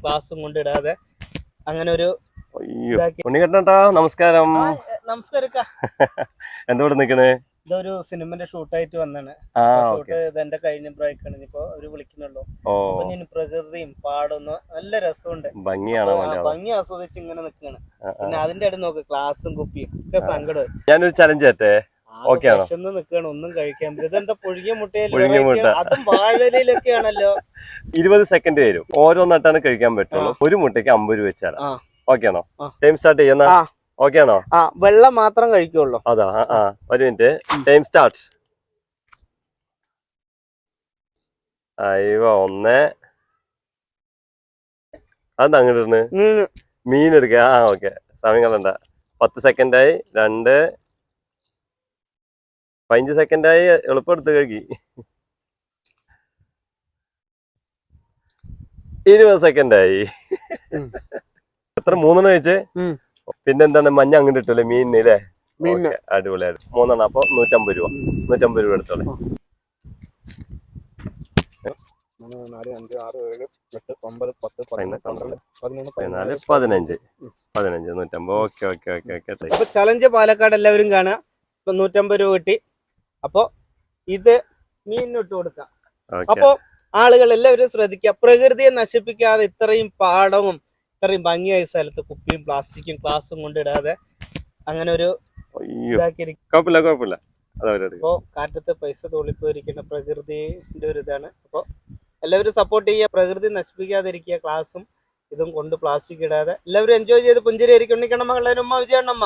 ക്ലാസ്സും കൊണ്ടിടാതെ അങ്ങനെ ഒരു ഉണ്ണിക്കേട്ടാ നമസ്കാരം. നമസ്കാരം. എന്തോടെ നിക്കണേ? ഇതൊരു സിനിമന്റെ ഷൂട്ടായിട്ട് വന്നാണ്. ഷൂട്ട് ഇതെന്റെ കഴിഞ്ഞ ബ്രേക്കാണ്. ഇനിയിപ്പോ അവര് വിളിക്കുന്നുള്ളൂ. അപ്പൊ ഞാൻ പ്രകൃതിയും പാടും നല്ല രസമുണ്ട്, ഭംഗി ആസ്വദിച്ച് ഇങ്ങനെ നിക്കാണ്. പിന്നെ അതിന്റെ ഇടയിൽ നോക്ക് ക്ലാസ്സും കുപ്പിയും ഒക്കെ സങ്കടം. ഞാനൊരു ചലഞ്ച് ആറ്റേ? വിശന്ന് നിക്കാണ്, ഒന്നും കഴിക്കാൻ പറ്റും. ഇതെന്താ പുഴുങ്ങിയ മുട്ടയിൽ, അതും വാഴയിലൊക്കെ ആണല്ലോ. 20 സെക്കൻഡ് വരും, ഓരോന്നിട്ടാണ് കഴിക്കാൻ പറ്റുള്ളൂ. ഒരു മുട്ടയ്ക്ക് 50 രൂപ വെച്ചാൽ ഓക്കെ ആണോ? ടൈം സ്റ്റാർട്ട് ചെയ്യുന്ന ഓക്കെ ആണോ? വെള്ളം മാത്രം കഴിക്കുള്ളൂ. അതാ ഒരു മിനിറ്റ്, ടൈം സ്റ്റാർട്ട്. അയ്യോ 1 അത് അങ്ങോട്ട് മീൻ എടുക്ക. ഓക്കെ, സമയം കളണ്ട. 10 സെക്കൻഡായി. 2 15 സെക്കൻഡായി. എളുപ്പം എടുത്ത് കഴുകി. 20 സെക്കൻഡായി. എത്ര? 3 കഴിച്ചേ. പിന്നെന്താണ് മഞ്ഞ അങ്ങോട്ട് ഇട്ടല്ലേ മീനില്ലേ? അടിപൊളിയായിട്ട് 3 അപ്പൊ 150 രൂപ. 150 രൂപ എടുത്തോളെ. 150. Okay okay okay okay. അപ്പൊ ചലഞ്ച് പാലക്കാട് എല്ലാവരും കാണുക. ഇപ്പൊ 150 രൂപ കിട്ടി. അപ്പൊ ഇത് മീനിട്ട് കൊടുക്കാം. അപ്പൊ ആളുകൾ എല്ലാവരും ശ്രദ്ധിക്കുക, പ്രകൃതിയെ നശിപ്പിക്കാതെ ഇത്രയും പാടവും ഇത്രയും ഭംഗിയായ സ്ഥലത്ത് കുപ്പിയും പ്ലാസ്റ്റിക്കും ഗ്ലാസും കൊണ്ടിടാതെ അങ്ങനെ ഒരു ഇപ്പോ കാറ്റത്ത് പൈസ തോളിപ്പോയിരിക്കുന്ന പ്രകൃതിന്റെ ഒരു ഇതാണ്. അപ്പൊ എല്ലാവരും സപ്പോർട്ട് ചെയ്യുക, പ്രകൃതി നശിപ്പിക്കാതിരിക്കുക. ക്ലാസും ഇതും കൊണ്ട് പ്ലാസ്റ്റിക് ഇടാതെ എല്ലാവരും എൻജോയ് ചെയ്ത് പുഞ്ചിരി ആയിരിക്കും. ഉണ്ണിക്കണ്ണമ്മ, കള്ളേരമ്മ, വിജയണ്ണമ്മ.